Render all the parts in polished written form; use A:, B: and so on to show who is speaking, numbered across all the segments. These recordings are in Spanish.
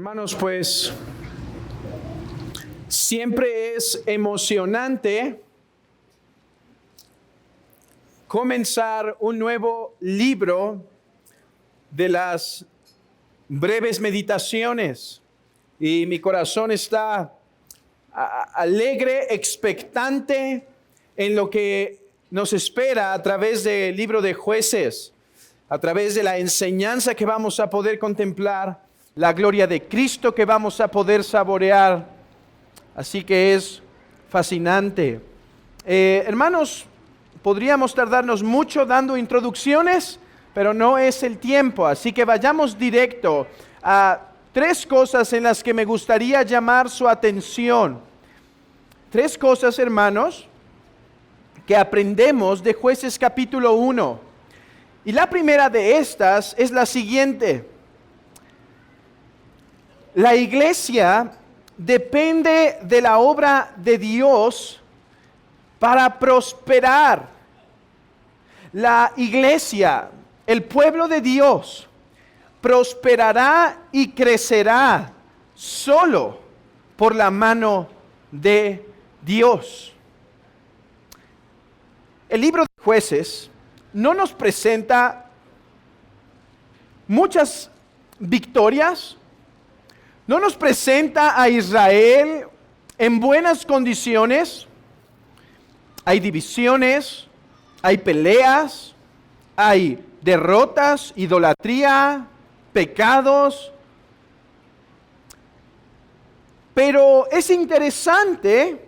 A: Hermanos, pues siempre es emocionante comenzar un nuevo libro de las breves meditaciones. Y mi corazón está alegre, expectante en lo que nos espera a través del libro de Jueces, a través de la enseñanza que vamos a poder contemplar, la gloria de Cristo que vamos a poder saborear. Así que es fascinante. Hermanos, podríamos tardarnos mucho dando introducciones, pero no es el tiempo. Así que vayamos directo a tres cosas en las que me gustaría llamar su atención. Tres cosas, hermanos, que aprendemos de Jueces capítulo 1. Y la primera de estas es la siguiente. La iglesia depende de la obra de Dios para prosperar. La iglesia, el pueblo de Dios, prosperará y crecerá solo por la mano de Dios. El libro de Jueces no nos presenta muchas victorias, no nos presenta a Israel en buenas condiciones. Hay divisiones, hay peleas, hay derrotas, idolatría, pecados. Pero es interesante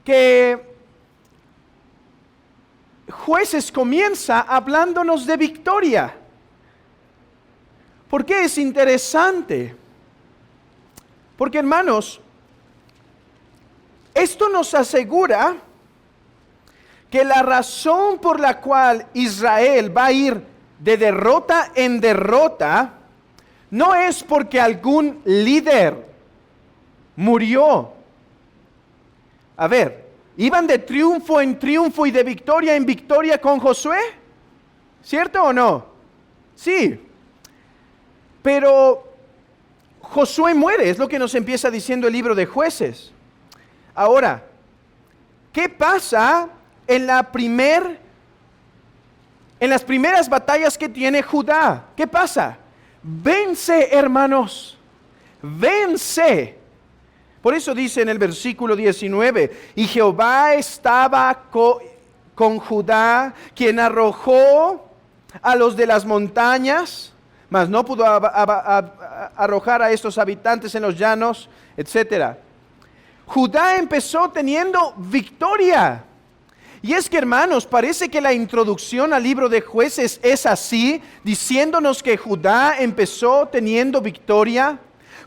A: que Jueces comienza hablándonos de victoria. ¿Por qué es interesante? Porque, hermanos, esto nos asegura que la razón por la cual Israel va a ir de derrota en derrota no es porque algún líder murió. A ver, ¿iban de triunfo en triunfo y de victoria en victoria con Josué? ¿Cierto o no? Sí. Pero Josué muere, es lo que nos empieza diciendo el libro de Jueces. Ahora, ¿qué pasa en las primeras batallas que tiene Judá? ¿Qué pasa? Vence, hermanos, vence. Por eso dice en el versículo 19, y Jehová estaba con Judá, quien arrojó a los de las montañas, mas no pudo arrojar a estos habitantes en los llanos, etc. Judá empezó teniendo victoria. Y es que, hermanos, parece que la introducción al libro de Jueces es así, diciéndonos que Judá empezó teniendo victoria,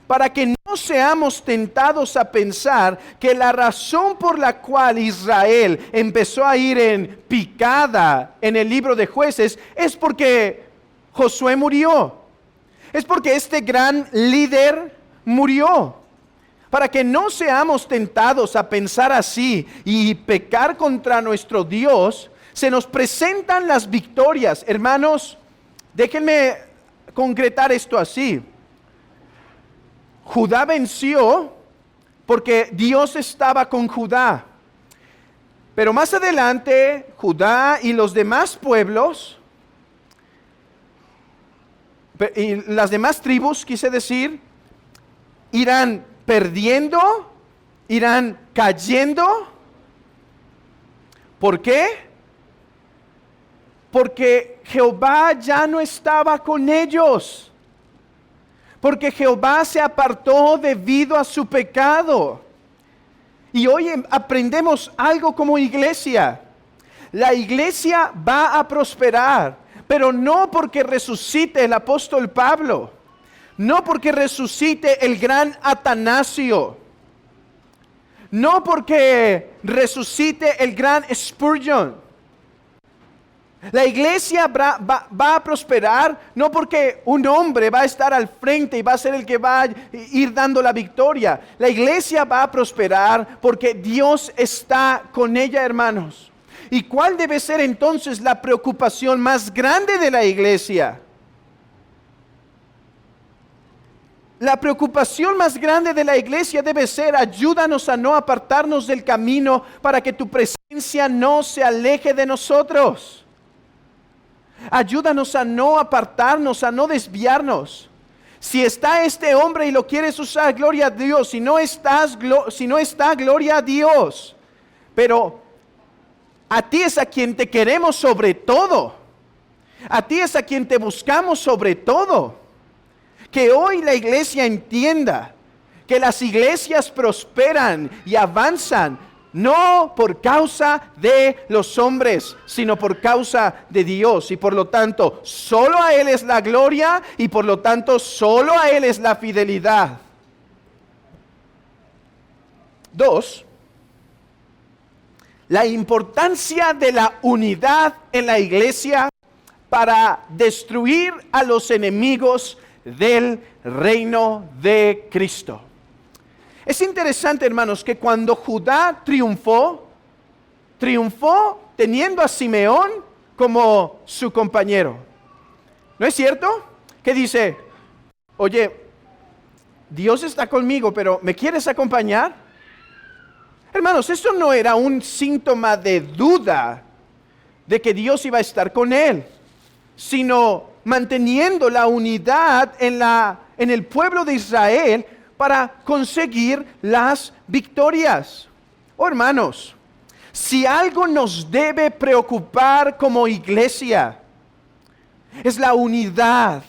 A: para que no seamos tentados a pensar que la razón por la cual Israel empezó a ir en picada en el libro de Jueces es porque Josué murió. Es porque este gran líder murió. Para que no seamos tentados a pensar así y pecar contra nuestro Dios, se nos presentan las victorias. Hermanos, déjenme concretar esto así. Judá venció porque Dios estaba con Judá. Pero más adelante, Judá y los demás pueblos, y las demás tribus, quise decir, irán perdiendo, irán cayendo. ¿Por qué? Porque Jehová ya no estaba con ellos. Porque Jehová se apartó debido a su pecado. Y hoy aprendemos algo como iglesia. La iglesia va a prosperar, pero no porque resucite el apóstol Pablo, no porque resucite el gran Atanasio, no porque resucite el gran Spurgeon. La iglesia va a prosperar no porque un hombre va a estar al frente y va a ser el que va a ir dando la victoria. La iglesia va a prosperar porque Dios está con ella, hermanos. ¿Y cuál debe ser entonces la preocupación más grande de la iglesia? La preocupación más grande de la iglesia debe ser: ayúdanos a no apartarnos del camino para que tu presencia no se aleje de nosotros. Ayúdanos a no apartarnos, a no desviarnos. Si está este hombre y lo quieres usar, gloria a Dios. Si no está, gloria a Dios. Pero a ti es a quien te queremos sobre todo. A ti es a quien te buscamos sobre todo. Que hoy la iglesia entienda que las iglesias prosperan y avanzan no por causa de los hombres, sino por causa de Dios. Y por lo tanto, solo a Él es la gloria y por lo tanto, solo a Él es la fidelidad. 2. La importancia de la unidad en la iglesia para destruir a los enemigos del reino de Cristo. Es interesante, hermanos, que cuando Judá triunfó teniendo a Simeón como su compañero. ¿No es cierto? Que dice: oye, Dios está conmigo, pero ¿me quieres acompañar? Hermanos, eso no era un síntoma de duda de que Dios iba a estar con él, sino manteniendo la unidad en el pueblo de Israel para conseguir las victorias. Oh, hermanos, si algo nos debe preocupar como iglesia, es la unidad.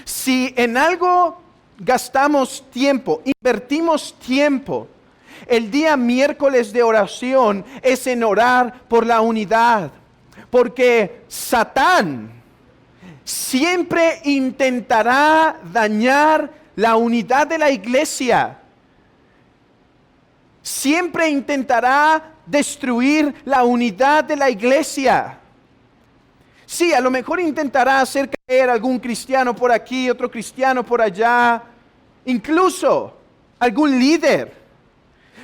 A: Si en algo gastamos tiempo, invertimos tiempo, el día miércoles de oración es en orar por la unidad. Porque Satán siempre intentará dañar la unidad de la iglesia. Siempre intentará destruir la unidad de la iglesia. Sí, a lo mejor intentará hacer caer algún cristiano por aquí, otro cristiano por allá, incluso algún líder.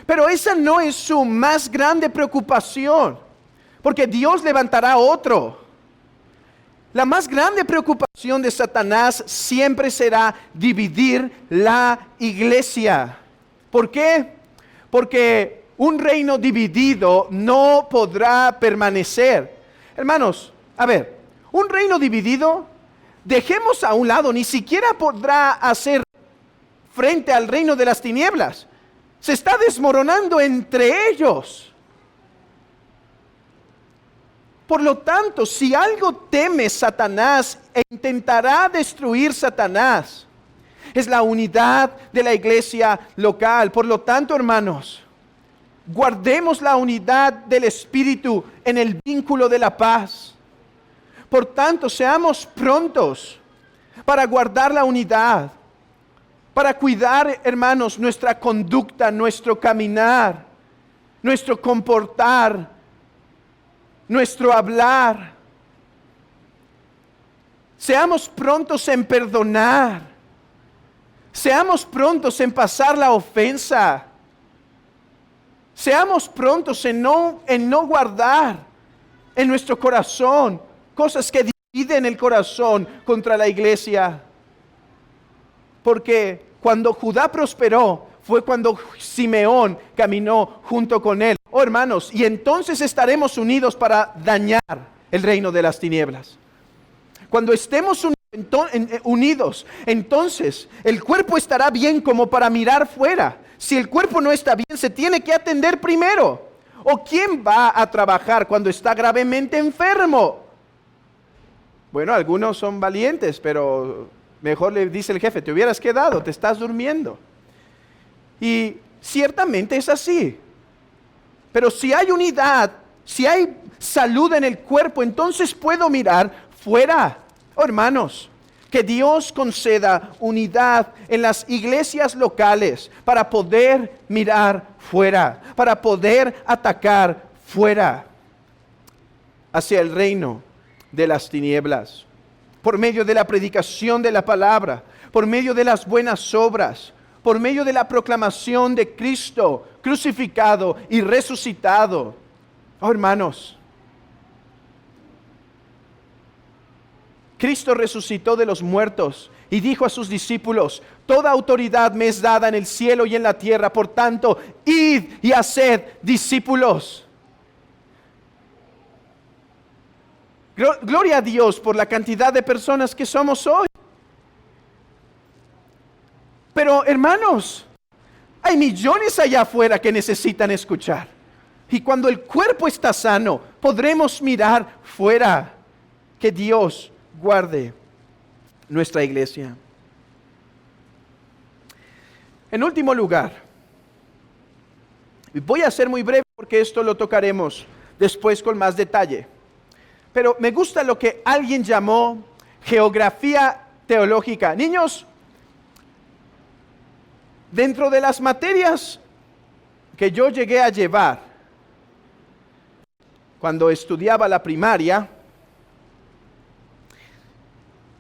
A: Pero esa no es su más grande preocupación, porque Dios levantará otro. La más grande preocupación de Satanás siempre será dividir la iglesia. ¿Por qué? Porque un reino dividido no podrá permanecer. Hermanos, a ver, un reino dividido, dejemos a un lado, ni siquiera podrá hacer frente al reino de las tinieblas. Se está desmoronando entre ellos. Por lo tanto, si algo teme Satanás e intentará destruir Satanás, es la unidad de la iglesia local. Por lo tanto, hermanos, guardemos la unidad del Espíritu en el vínculo de la paz. Por tanto, seamos prontos para guardar la unidad, para cuidar, hermanos, nuestra conducta, nuestro caminar, nuestro comportar, nuestro hablar. Seamos prontos en perdonar. Seamos prontos en pasar la ofensa. Seamos prontos en no guardar en nuestro corazón cosas que dividen el corazón contra la iglesia. Porque cuando Judá prosperó, fue cuando Simeón caminó junto con él. Oh, hermanos, y entonces estaremos unidos para dañar el reino de las tinieblas. Cuando estemos unidos, entonces el cuerpo estará bien como para mirar fuera. Si el cuerpo no está bien, se tiene que atender primero. ¿O quién va a trabajar cuando está gravemente enfermo? Bueno, algunos son valientes, pero mejor le dice el jefe: te hubieras quedado, te estás durmiendo. Y ciertamente es así. Pero si hay unidad, si hay salud en el cuerpo, entonces puedo mirar fuera. Oh, hermanos, que Dios conceda unidad en las iglesias locales para poder mirar fuera, para poder atacar fuera hacia el reino de las tinieblas, por medio de la predicación de la palabra, por medio de las buenas obras, por medio de la proclamación de Cristo crucificado y resucitado. Oh, hermanos, Cristo resucitó de los muertos y dijo a sus discípulos: toda autoridad me es dada en el cielo y en la tierra, por tanto, id y haced discípulos. Gloria a Dios por la cantidad de personas que somos hoy. Pero hermanos, hay millones allá afuera que necesitan escuchar. Y cuando el cuerpo está sano, podremos mirar fuera. Que Dios guarde nuestra iglesia. En último lugar, voy a ser muy breve porque esto lo tocaremos después con más detalle. Pero me gusta lo que alguien llamó geografía teológica. Niños, dentro de las materias que yo llegué a llevar cuando estudiaba la primaria,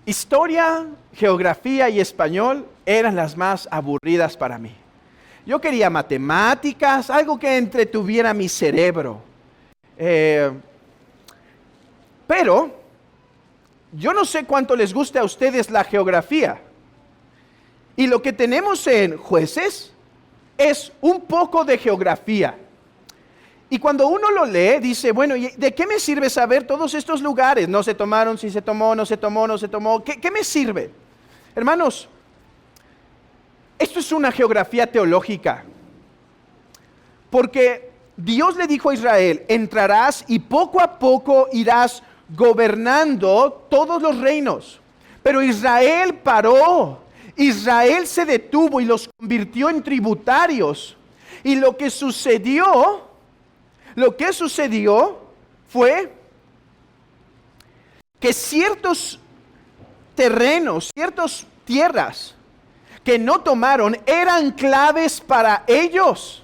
A: historia, geografía y español eran las más aburridas para mí. Yo quería matemáticas, algo que entretuviera mi cerebro. Pero yo no sé cuánto les guste a ustedes la geografía. Y lo que tenemos en Jueces es un poco de geografía. Y cuando uno lo lee, dice, bueno, ¿de qué me sirve saber todos estos lugares? No se tomaron, si se tomó, no se tomó, no se tomó. ¿Qué me sirve? Hermanos, esto es una geografía teológica. Porque Dios le dijo a Israel: entrarás y poco a poco irás gobernando todos los reinos. Pero Israel paró. Israel se detuvo y los convirtió en tributarios. Y lo que sucedió fue que ciertos terrenos, ciertas tierras que no tomaron eran claves para ellos.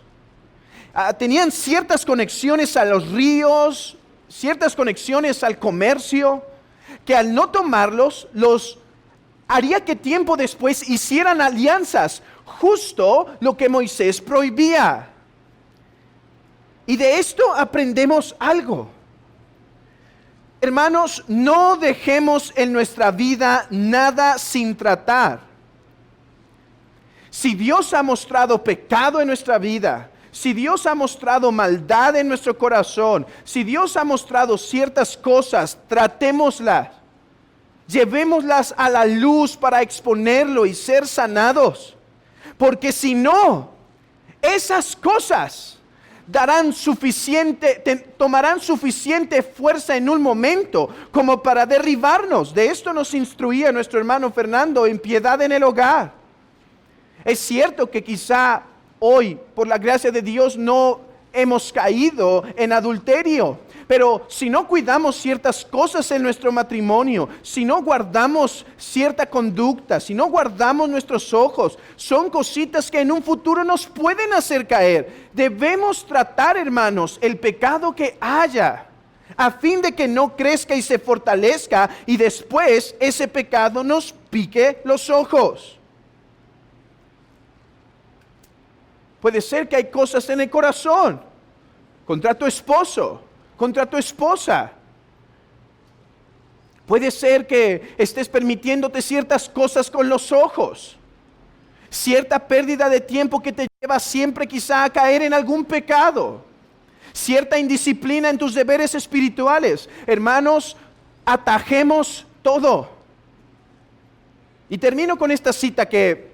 A: Tenían ciertas conexiones a los ríos, ciertas conexiones al comercio, que al no tomarlos, los haría que tiempo después hicieran alianzas, justo lo que Moisés prohibía. Y de esto aprendemos algo. Hermanos, no dejemos en nuestra vida nada sin tratar. Si Dios ha mostrado pecado en nuestra vida, si Dios ha mostrado maldad en nuestro corazón, si Dios ha mostrado ciertas cosas, tratémoslas. Llevémoslas a la luz para exponerlo y ser sanados. Porque si no, esas cosas tomarán suficiente fuerza en un momento como para derribarnos. De esto nos instruía nuestro hermano Fernando en Piedad en el Hogar. Es cierto que quizá hoy, por la gracia de Dios, no hemos caído en adulterio. Pero si no cuidamos ciertas cosas en nuestro matrimonio, si no guardamos cierta conducta, si no guardamos nuestros ojos, son cositas que en un futuro nos pueden hacer caer. Debemos tratar, hermanos, el pecado que haya, a fin de que no crezca y se fortalezca y después ese pecado nos pique los ojos. Puede ser que hay cosas en el corazón, contra tu esposo, contra tu esposa. Puede ser que estés permitiéndote ciertas cosas con los ojos. Cierta pérdida de tiempo que te lleva siempre quizá a caer en algún pecado. Cierta indisciplina en tus deberes espirituales. Hermanos, atajemos todo. Y termino con esta cita que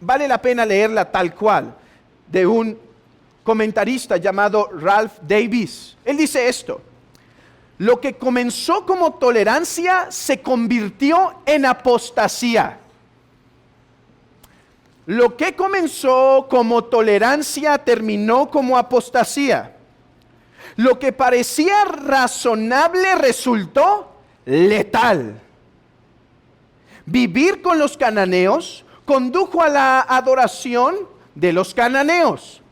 A: vale la pena leerla tal cual, de un comentarista llamado Ralph Davis. Él dice esto: lo que comenzó como tolerancia se convirtió en apostasía. Lo que comenzó como tolerancia terminó como apostasía. Lo que parecía razonable resultó letal. Vivir con los cananeos condujo a la adoración de los cananeos.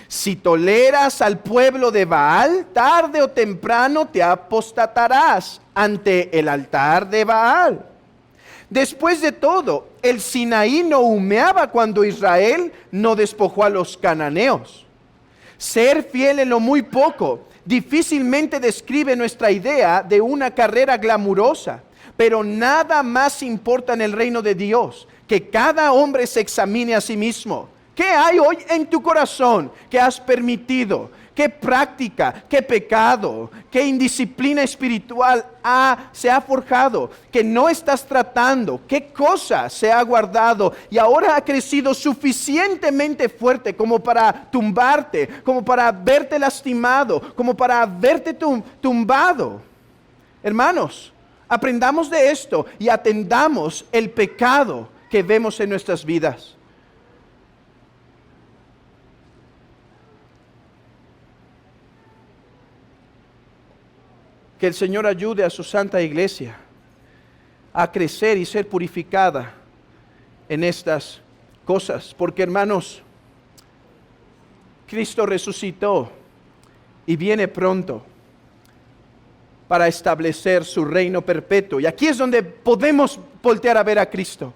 A: Si toleras al pueblo de Baal, tarde o temprano te apostatarás ante el altar de Baal. Después de todo, el Sinaí no humeaba cuando Israel no despojó a los cananeos. Ser fiel en lo muy poco difícilmente describe nuestra idea de una carrera glamurosa, Pero nada más importa en el reino de Dios que cada hombre se examine a sí mismo. ¿Qué hay hoy en tu corazón que has permitido? ¿Qué práctica, qué pecado, qué indisciplina espiritual se ha forjado? Que no estás tratando. ¿Qué cosa se ha guardado y ahora ha crecido suficientemente fuerte como para tumbarte, como para verte lastimado, como para verte tumbado? Hermanos, aprendamos de esto y atendamos el pecado que vemos en nuestras vidas. Que el Señor ayude a su santa iglesia a crecer y ser purificada en estas cosas. Porque, hermanos, Cristo resucitó y viene pronto para establecer su reino perpetuo. Y aquí es donde podemos voltear a ver a Cristo.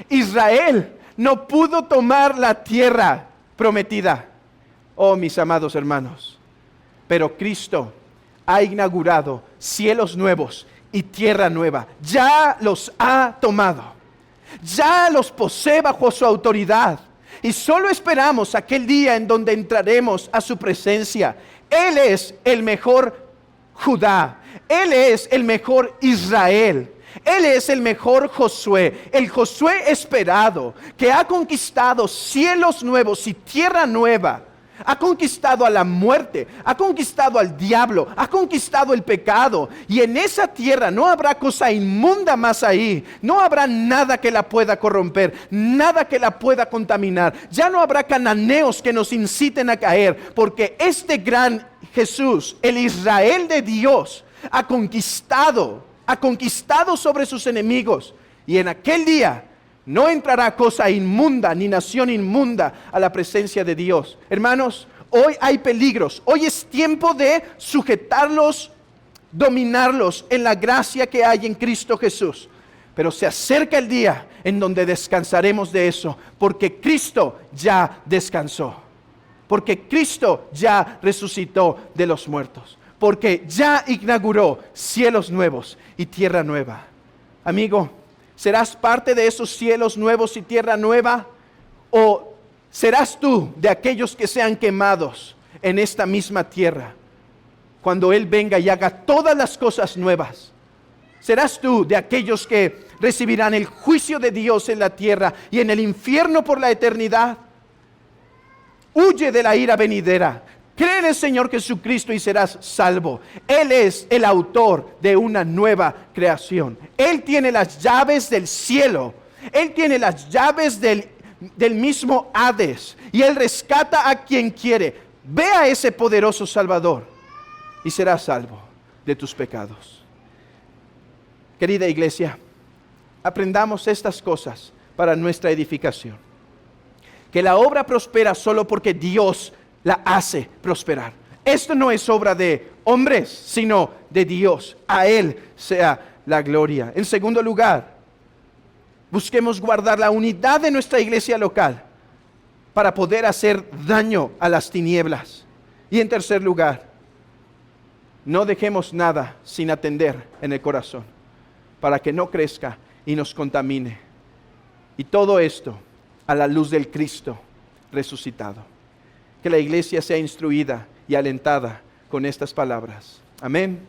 A: Israel no pudo tomar la tierra prometida, oh mis amados hermanos, pero Cristo ha inaugurado cielos nuevos y tierra nueva. Ya los ha tomado. Ya los posee bajo su autoridad. Y solo esperamos aquel día en donde entraremos a su presencia. Él es el mejor Judá. Él es el mejor Israel. Él es el mejor Josué, el Josué esperado, que ha conquistado cielos nuevos y tierra nueva. Ha conquistado a la muerte, ha conquistado al diablo, ha conquistado el pecado. Y en esa tierra no habrá cosa inmunda más ahí. No habrá nada que la pueda corromper, nada que la pueda contaminar. Ya no habrá cananeos que nos inciten a caer, porque este gran Jesús, el Israel de Dios, ha conquistado sobre sus enemigos. Y en aquel día no entrará cosa inmunda ni nación inmunda a la presencia de Dios. Hermanos, hoy hay peligros. Hoy es tiempo de sujetarlos, dominarlos en la gracia que hay en Cristo Jesús. Pero se acerca el día en donde descansaremos de eso, porque Cristo ya descansó. Porque Cristo ya resucitó de los muertos. Porque ya inauguró cielos nuevos y tierra nueva. Amigo, ¿serás parte de esos cielos nuevos y tierra nueva? ¿O serás tú de aquellos que sean quemados en esta misma tierra cuando Él venga y haga todas las cosas nuevas? ¿Serás tú de aquellos que recibirán el juicio de Dios en la tierra y en el infierno por la eternidad? Huye de la ira venidera. Cree en el Señor Jesucristo y serás salvo. Él es el autor de una nueva creación. Él tiene las llaves del cielo. Él tiene las llaves del mismo Hades. Y Él rescata a quien quiere. Ve a ese poderoso Salvador y serás salvo de tus pecados. Querida iglesia, aprendamos estas cosas para nuestra edificación. Que la obra prospera solo porque Dios la hace prosperar. Esto no es obra de hombres, sino de Dios. A Él sea la gloria. En segundo lugar, busquemos guardar la unidad de nuestra iglesia local para poder hacer daño a las tinieblas. Y en tercer lugar, no dejemos nada sin atender en el corazón para que no crezca y nos contamine. Y todo esto a la luz del Cristo resucitado. Que la iglesia sea instruida y alentada con estas palabras. Amén.